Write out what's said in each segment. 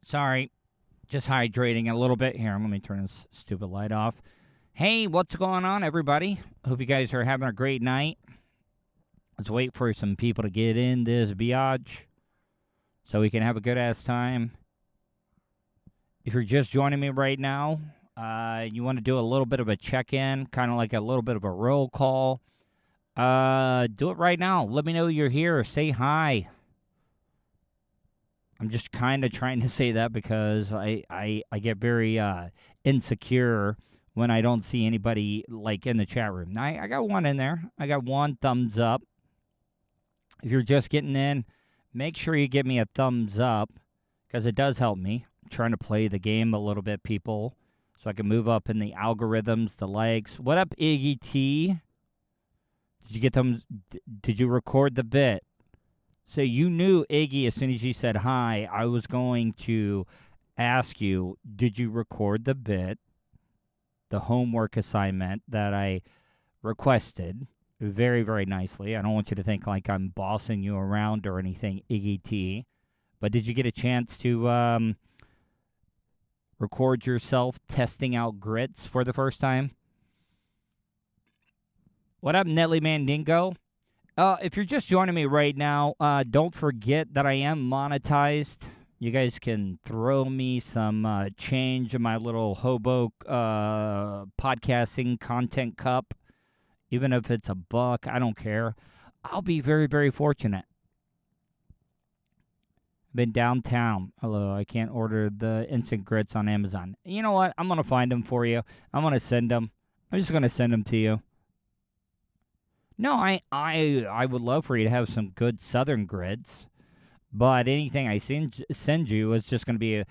Sorry, just hydrating a little bit. Here, let me turn this stupid light off. Hey, what's going on, everybody? Hope you guys are having a great night. Let's wait for some people to get in this biatch so we can have a good ass time. If you're just joining me right now, you want to do a little bit of a check-in, kind of like a little bit of a roll call. Do it right now. Let me know you're here. Say hi. I'm just kind of trying to say that because I get very insecure when I don't see anybody like in the chat room. I got one in there. I got one thumbs up. If you're just getting in, make sure you give me a thumbs up because it does help me. I'm trying to play the game a little bit, people, so I can move up in the algorithms, the likes. What up, Iggy T? Did you get them? Did you record the bit? So you knew, Iggy, as soon as you said hi, I was going to ask you, did you record the bit, the homework assignment that I requested very, very nicely? I don't want you to think like I'm bossing you around or anything, Iggy T. But did you get a chance to record yourself testing out grits for the first time? What up, Nelly Mandingo? If you're just joining me right now, don't forget that I am monetized. You guys can throw me some change in my little hobo podcasting content cup. Even if it's $1, I don't care. I'll be very, very fortunate. Been downtown. Hello, I can't order the instant grits on Amazon. You know what? I'm going to find them for you. I'm going to send them. I'm just going to send them to you. No, I would love for you to have some good Southern grits, but anything I send you is just going to be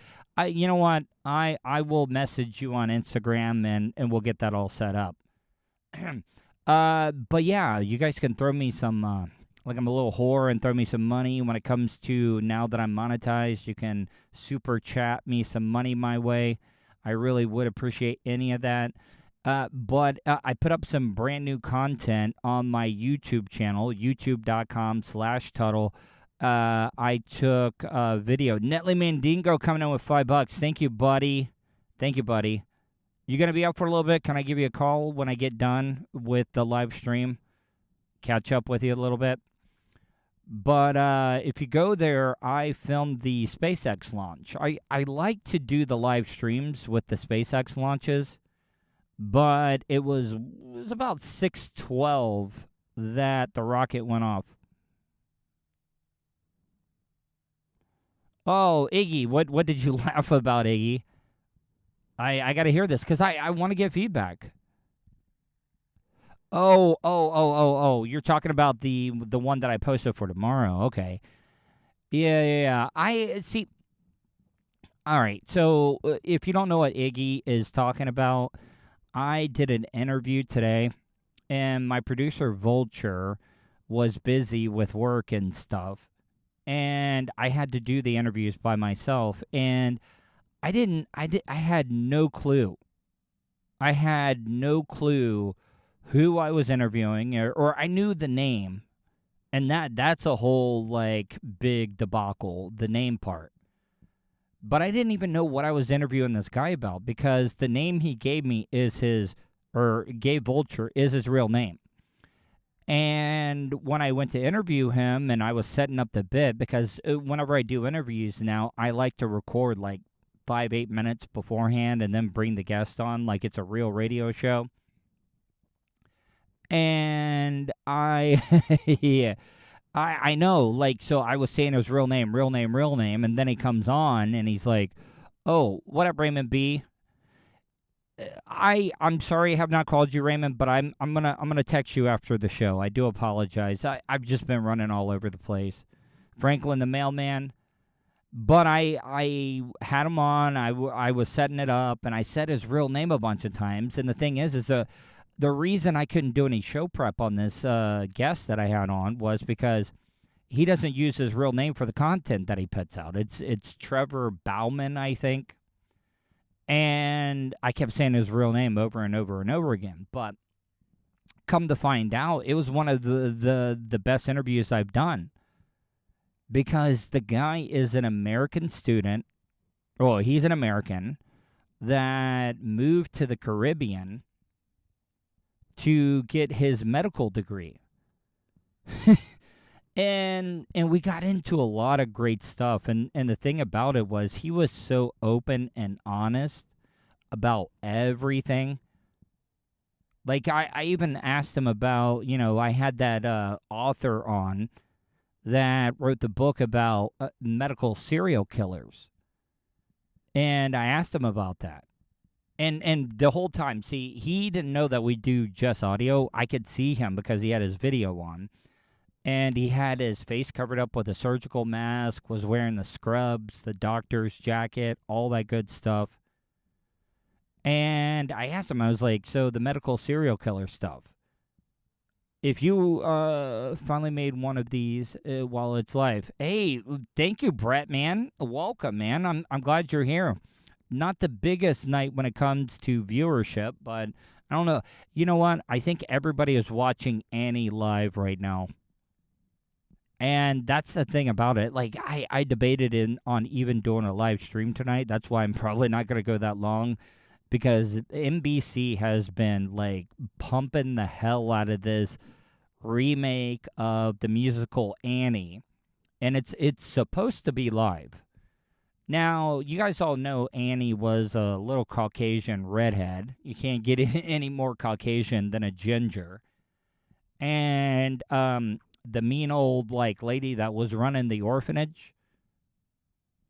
you know what? I will message you on Instagram and we'll get that all set up. But yeah, you guys can throw me some like I'm a little whore and throw me some money when it comes to now that I'm monetized. You can super chat me some money my way. I really would appreciate any of that. But I put up some brand new content on my YouTube channel, youtube.com/Tuddle. I took a video. Netley Mandingo coming in with $5. Thank you, buddy. Thank you, buddy. You going to be up for a little bit? Can I give you a call when I get done with the live stream? Catch up with you a little bit. But if you go there, I filmed the SpaceX launch. I like to do the live streams with the SpaceX launches. But it was about 6:12 that the rocket went off. Oh, Iggy, what did you laugh about, Iggy? I got to hear this because I want to get feedback. Oh, you're talking about the one that I posted for tomorrow. Okay. Yeah. I see. All right. So if you don't know what Iggy is talking about, I did an interview today, and my producer, Vulture, was busy with work and stuff, and I had to do the interviews by myself, and I had no clue. I had no clue who I was interviewing, or I knew the name, and that's a whole, like, big debacle, the name part. But I didn't even know what I was interviewing this guy about because the name he gave me gave Vulture is his real name. And when I went to interview him and I was setting up the bit, because whenever I do interviews now, I like to record like 5-8 minutes beforehand and then bring the guest on like it's a real radio show. And yeah. I know, like, so I was saying his real name, and then he comes on and he's like, "Oh, what up, Raymond B? I'm sorry I have not called you Raymond, but I'm gonna text you after the show. I do apologize. I've just been running all over the place. Franklin the mailman, but I had him on. I was setting it up, and I said his real name a bunch of times. And the thing is the reason I couldn't do any show prep on this guest that I had on was because he doesn't use his real name for the content that he puts out. It's Trevor Bauman, I think. And I kept saying his real name over and over and over again. But come to find out, it was one of the best interviews I've done. Because the guy is an American student well, he's an American that moved to the Caribbean to get his medical degree. And we got into a lot of great stuff. And the thing about it was he was so open and honest about everything. Like, I even asked him about, I had that author on that wrote the book about medical serial killers. And I asked him about that. And the whole time, see, he didn't know that we do just audio. I could see him because he had his video on. And he had his face covered up with a surgical mask, was wearing the scrubs, the doctor's jacket, all that good stuff. And I asked him, I was like, so the medical serial killer stuff, if you finally made one of these while it's live, hey, thank you, Brett, man. Welcome, man. I'm glad you're here. Not the biggest night when it comes to viewership, but I don't know. You know what? I think everybody is watching Annie live right now. And that's the thing about it. Like, I debated on even doing a live stream tonight. That's why I'm probably not going to go that long, because NBC has been, like, pumping the hell out of this remake of the musical Annie. And it's supposed to be live. Now, you guys all know Annie was a little Caucasian redhead. You can't get any more Caucasian than a ginger. And the mean old lady that was running the orphanage.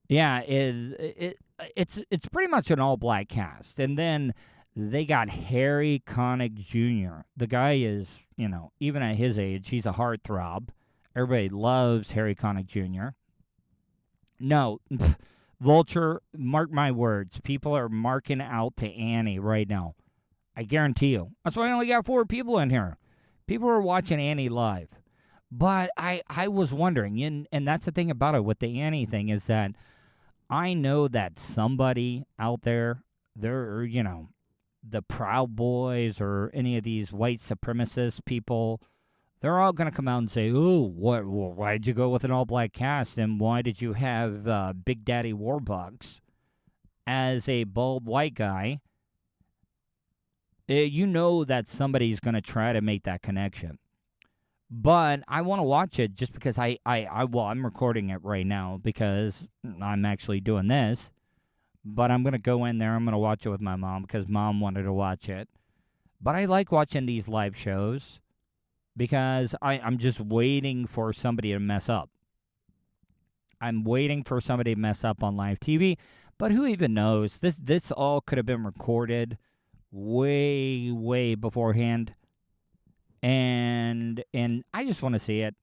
Yeah, it's pretty much an all-black cast. And then they got Harry Connick Jr. The guy is, even at his age, he's a heartthrob. Everybody loves Harry Connick Jr. No, Vulture, mark my words. People are marking out to Annie right now. I guarantee you. That's why I only got 4 people in here. People are watching Annie live. But I was wondering, and that's the thing about it with the Annie thing, is that I know that somebody out there, they're, the Proud Boys or any of these white supremacist people, they're all going to come out and say, oh, why did you go with an all-black cast, and why did you have Big Daddy Warbucks as a bald white guy? You know that somebody's going to try to make that connection. But I want to watch it just because I'm recording it right now because I'm actually doing this. But I'm going to go in there. I'm going to watch it with my mom because Mom wanted to watch it. But I like watching these live shows because I'm just waiting for somebody to mess up. I'm waiting for somebody to mess up on live TV. But who even knows? This all could have been recorded way, way beforehand. And I just want to see it.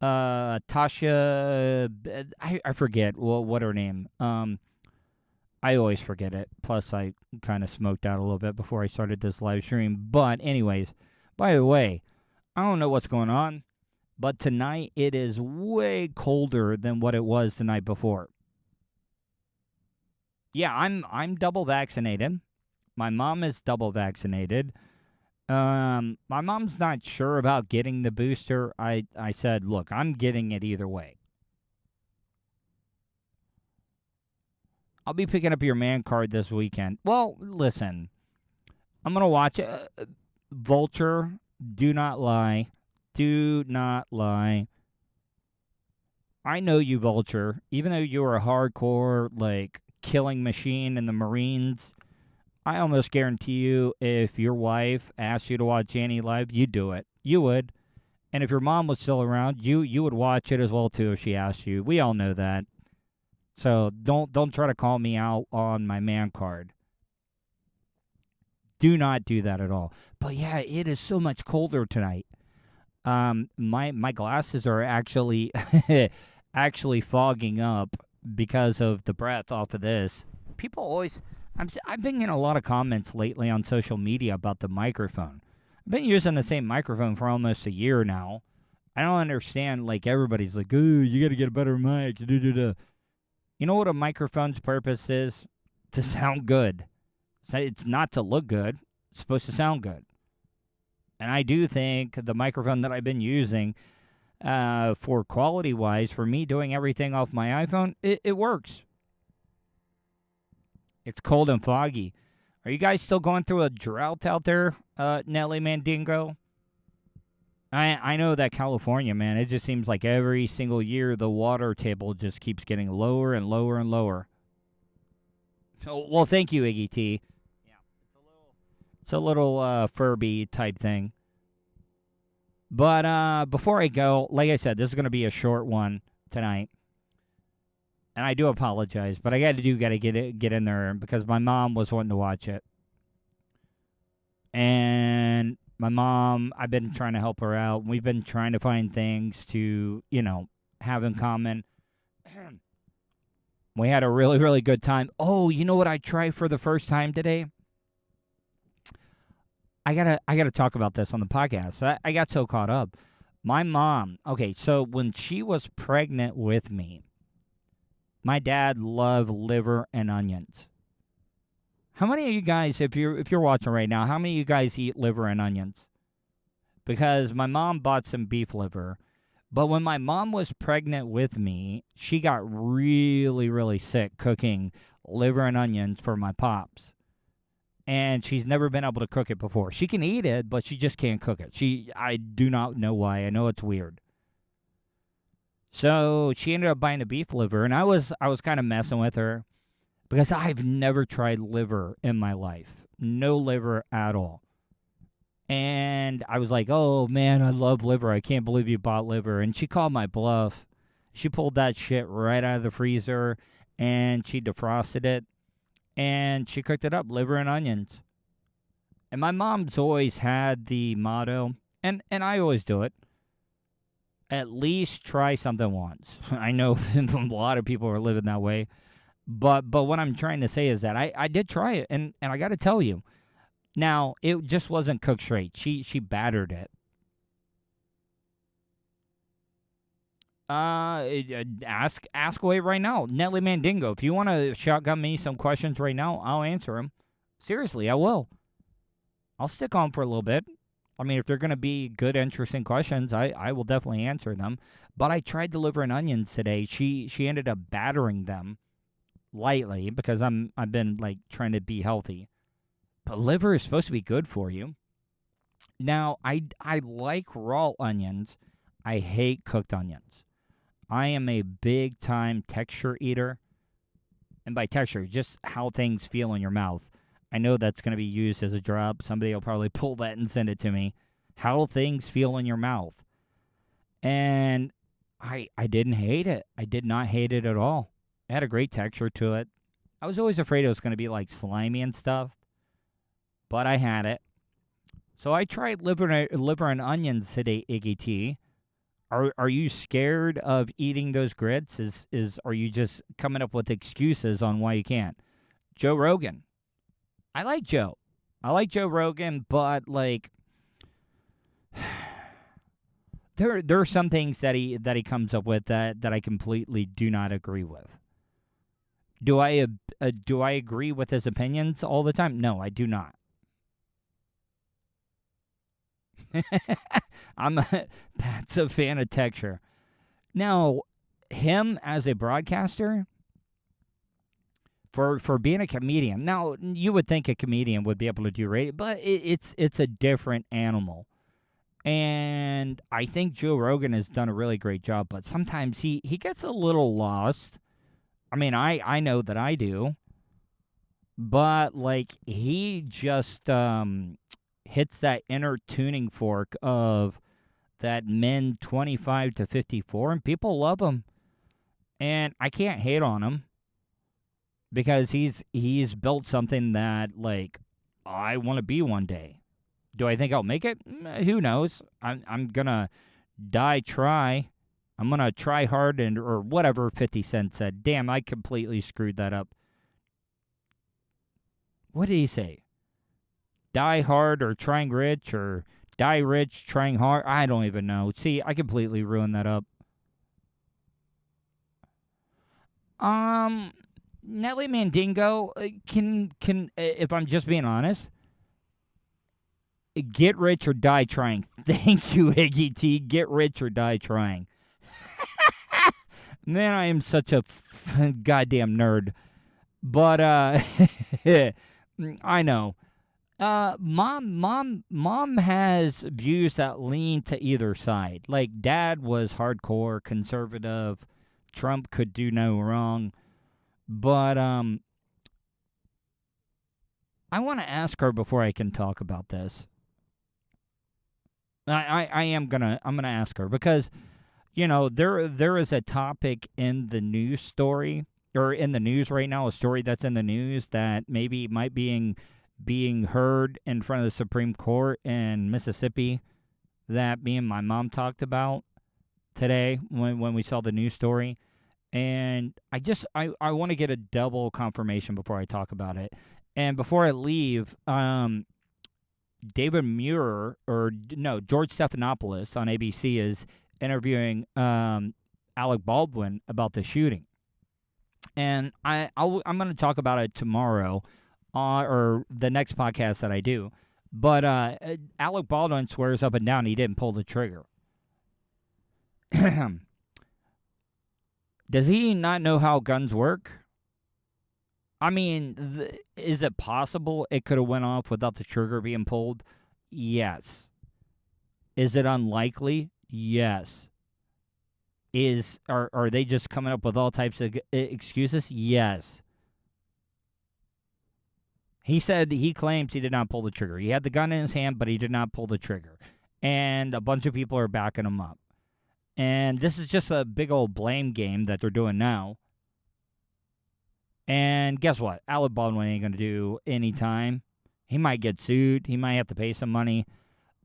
Tasha, I forget what her name. I always forget it. Plus, I kind of smoked out a little bit before I started this live stream. But anyways, by the way, I don't know what's going on, but tonight it is way colder than what it was the night before. Yeah, I'm double vaccinated. My mom is double vaccinated. My mom's not sure about getting the booster. I said, look, I'm getting it either way. I'll be picking up your man card this weekend. Well, listen, I'm going to watch it. Vulture, do not lie. Do not lie. I know you, Vulture. Even though you were a hardcore, killing machine in the Marines, I almost guarantee you if your wife asked you to watch Annie live, you'd do it. You would. And if your mom was still around, you would watch it as well, too, if she asked you. We all know that. So don't try to call me out on my man card. Do not do that at all. But, yeah, it is so much colder tonight. My glasses are actually actually fogging up because of the breath off of this. People always... I've been getting a lot of comments lately on social media about the microphone. I've been using the same microphone for almost a year now. I don't understand, everybody's like, oh, you got to get a better mic. You know what a microphone's purpose is? To sound good. It's not to look good. It's supposed to sound good. And I do think the microphone that I've been using for quality-wise, for me doing everything off my iPhone, it works. It's cold and foggy. Are you guys still going through a drought out there, Nelly Mandingo? I know that California, man, it just seems like every single year the water table just keeps getting lower and lower and lower. So, well, thank you, Iggy T. Yeah, it's a little Furby type thing. But before I go, like I said, this is going to be a short one tonight. And I do apologize, but I got to get in there because my mom was wanting to watch it. And my mom, I've been trying to help her out. We've been trying to find things to, have in common. We had a really, really good time. Oh, you know what I tried for the first time today? I gotta talk about this on the podcast. I got so caught up. My mom, okay, so when she was pregnant with me, my dad loved liver and onions. How many of you guys, if you're watching right now, how many of you guys eat liver and onions? Because my mom bought some beef liver, but when my mom was pregnant with me, she got really, really sick cooking liver and onions for my pops. And she's never been able to cook it before. She can eat it, but she just can't cook it. I do not know why. I know it's weird. So she ended up buying a beef liver, and I was kind of messing with her because I've never tried liver in my life. No liver at all. And I was like, oh, man, I love liver. I can't believe you bought liver. And she called my bluff. She pulled that shit right out of the freezer, and she defrosted it. And she cooked it up, liver and onions. And my mom's always had the motto, and I always do it, at least try something once. I know a lot of people are living that way. But what I'm trying to say is that I did try it, and I got to tell you. Now, it just wasn't cooked straight. She battered it. Ask away right now. Nelly Mandingo, if you want to shotgun me some questions right now, I'll answer them. Seriously, I will. I'll stick on for a little bit. I mean, if they're going to be good, interesting questions, I will definitely answer them. But I tried the liver and onions today. She ended up battering them lightly because I've been like trying to be healthy. But liver is supposed to be good for you. Now, I like raw onions. I hate cooked onions. I am a big-time texture eater. And by texture, just how things feel in your mouth. I know that's going to be used as a drop. Somebody will probably pull that and send it to me. How things feel in your mouth. And I didn't hate it. I did not hate it at all. It had a great texture to it. I was always afraid it was going to be like slimy and stuff. But I had it. So I tried liver and onions today, Iggy T. Are you scared of eating those grits? Are you just coming up with excuses on why you can't? Joe Rogan. I like Joe. I like Joe Rogan, but like there are some things that he comes up with that I completely do not agree with. Do I agree with his opinions all the time? No, I do not. Pat's a fan of texture. Now, him as a broadcaster, for being a comedian. Now, you would think a comedian would be able to do radio, but it's a different animal. And I think Joe Rogan has done a really great job, but sometimes he gets a little lost. I mean, I know that I do. But, like, he just hits that inner tuning fork of that men 25 to 54, and people love him. And I can't hate on him because he's built something that, like, I want to be one day. Do I think I'll make it? Who knows? I'm going to try. I'm going to try hard or whatever 50 Cent said. Damn, I completely screwed that up. What did he say? Die hard or trying rich or die rich trying hard? I don't even know. See, I completely ruined that up. Nelly Mandingo, can if I'm just being honest, get rich or die trying. Thank you, Iggy T. Get rich or die trying. Man, I am such a goddamn nerd. But I know. Mom has views that lean to either side. Like dad was hardcore conservative. Trump could do no wrong. But I want to ask her before I can talk about this. I'm gonna ask her because there is a topic in the news story or in the news right now, a story that's in the news that maybe might being heard in front of the Supreme Court in Mississippi that me and my mom talked about today when we saw the news story. And I want to get a double confirmation before I talk about it. And before I leave, David Muir, or no, George Stephanopoulos on ABC is interviewing Alec Baldwin about the shooting. And I'm going to talk about it tomorrow or the next podcast that I do. But Alec Baldwin swears up and down he didn't pull the trigger. Does he not know how guns work? I mean, is it possible it could have went off without the trigger being pulled? Yes. Is it unlikely? Yes. Are they just coming up with all types of excuses? Yes. He claims he did not pull the trigger. He had the gun in his hand, but he did not pull the trigger. And a bunch of people are backing him up. And this is just a big old blame game that they're doing now. And guess what? Alec Baldwin ain't going to do any time. He might get sued. He might have to pay some money.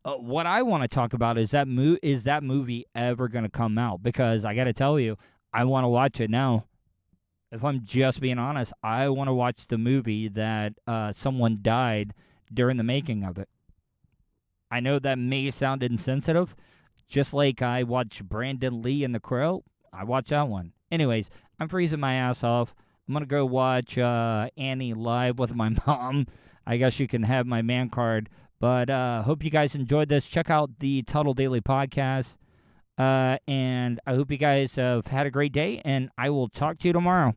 What I want to talk about is that movie ever going to come out? Because I got to tell you, I want to watch it now. If I'm just being honest, I want to watch the movie that someone died during the making of it. I know that may sound insensitive. Just like I watched Brandon Lee and The Crow, I watched that one. Anyways, I'm freezing my ass off. I'm going to go watch Annie live with my mom. I guess you can have my man card. But hope you guys enjoyed this. Check out the Tuddle Daily Podcast. And I hope you guys have had a great day. And I will talk to you tomorrow.